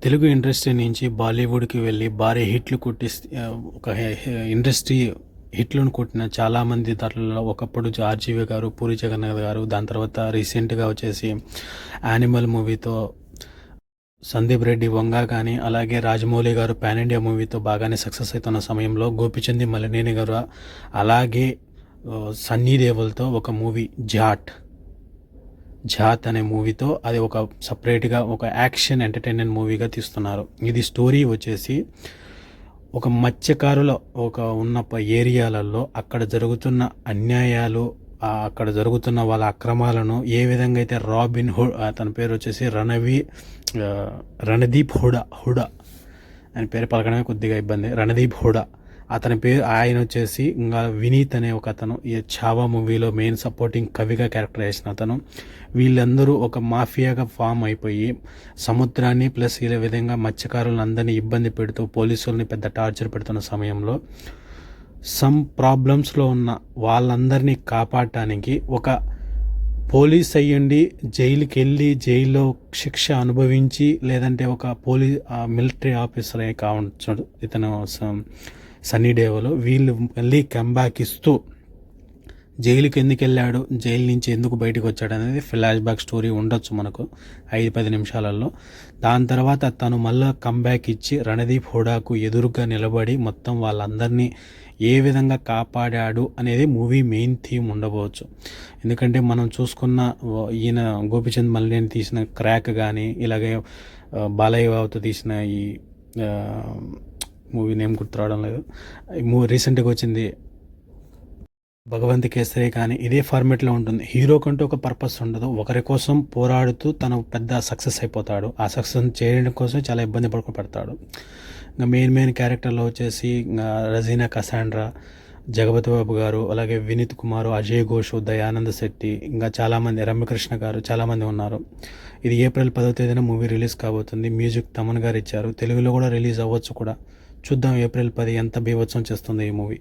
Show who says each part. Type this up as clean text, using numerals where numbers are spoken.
Speaker 1: Telugu industry నుంచి బాలీవుడ్కి వెళ్ళి భారీ హిట్లు కొట్టి ఒక ఇండస్ట్రీ హిట్లను కొట్టిన చాలామంది దాంట్లో ఒకప్పుడు ఆర్జీవి గారు, పూరి జగన్నాథ్ గారు, దాని తర్వాత రీసెంట్గా వచ్చేసి యానిమల్ మూవీతో సందీప్ రెడ్డి వంగ కానీ, అలాగే రాజమౌళి గారు పాన్ ఇండియా మూవీతో బాగానే సక్సెస్ అవుతున్న సమయంలో గోపిచంద్ మలినేని గారు, అలాగే సన్నీ దేవల్తో ఒక మూవీ జాత్ అనే మూవీతో అది ఒక సపరేట్గా ఒక యాక్షన్ ఎంటర్టైన్మెంట్ మూవీగా తీస్తున్నారు. ఇది స్టోరీ వచ్చేసి ఒక మత్స్యకారుల ఉన్న ఏరియాలలో అక్కడ జరుగుతున్న అన్యాయాలు, అక్కడ జరుగుతున్న వాళ్ళ అక్రమాలను ఏ విధంగా అయితే రాబిన్ హుడ్, తన పేరు వచ్చేసి రణదీప్ హుడా ఆయన పేరు పలకడమే కొద్దిగా ఇబ్బంది. రణదీప్ హుడా అతని పేరు. ఆయన వచ్చేసి ఇంకా వినీత్ అనే ఒక అతను ఈ ఛావా మూవీలో మెయిన్ సపోర్టింగ్ కవిగా క్యారెక్టర్ చేసిన అతను. వీళ్ళందరూ ఒక మాఫియాగా ఫామ్ అయిపోయి సముద్రాన్ని ప్లస్ ఈ విధంగా మత్స్యకారులను అందరినీ ఇబ్బంది పెడుతూ పోలీసుల్ని పెద్ద టార్చర్ పెడుతున్న సమయంలో సమ్ ప్రాబ్లమ్స్లో ఉన్న వాళ్ళందరినీ కాపాడటానికి ఒక పోలీస్ అయ్యుండి జైలుకి వెళ్ళి జైల్లో శిక్ష అనుభవించి, లేదంటే ఒక మిలిటరీ ఆఫీసర్ కావచ్చు ఇతను సన్నీ దేవల్, వీళ్ళు మళ్ళీ కంబ్యాక్ ఇస్తూ జైలుకి ఎందుకు వెళ్ళాడు, జైలు నుంచి ఎందుకు బయటకు వచ్చాడు అనేది ఫ్లాష్ బ్యాక్ స్టోరీ ఉండొచ్చు మనకు 5-10 నిమిషాలలో. దాని తర్వాత తను మళ్ళీ కంబ్యాక్ ఇచ్చి రణదీప్ హుడాకు ఎదురుగా నిలబడి మొత్తం వాళ్ళందరినీ ఏ విధంగా కాపాడాడు అనేది మూవీ మెయిన్ థీమ్ ఉండవచ్చు. ఎందుకంటే మనం చూసుకున్న ఈయన గోపిచంద్ మలినేని తీసిన క్రాక్ కానీ, ఇలాగే బాలయ్య బాబుతో తీసిన ఈ మూవీ నేమ్ గుర్తు రావడం లేదు, రీసెంట్గా వచ్చింది భగవంత్ కేసరి కానీ, ఇదే ఫార్మేట్లో ఉంటుంది. హీరో కంటూ ఒక పర్పస్ ఉండదు, ఒకరి కోసం పోరాడుతూ తను పెద్ద సక్సెస్ అయిపోతాడు. ఆ సక్సెస్ చేయడం కోసం చాలా ఇబ్బంది పడతాడు. ఇంకా మెయిన్ క్యారెక్టర్లో వచ్చేసి రజీనా కసాండ్రా, జగపతి బాబు గారు, అలాగే వినీత్ కుమార్, అజయ్ ఘోష్, దయానంద్ శెట్టి, ఇంకా చాలామంది, రమ్యకృష్ణ గారు, చాలామంది ఉన్నారు. ఇది ఏప్రిల్ 10వ తేదీన మూవీ రిలీజ్ కాబోతుంది. మ్యూజిక్ తమన్ గారు ఇచ్చారు. తెలుగులో కూడా రిలీజ్ అవ్వచ్చు కూడా. చూద్దాం ఏప్రిల్ 10 ఎంత బీభత్సం చేస్తుంది ఈ మూవీ.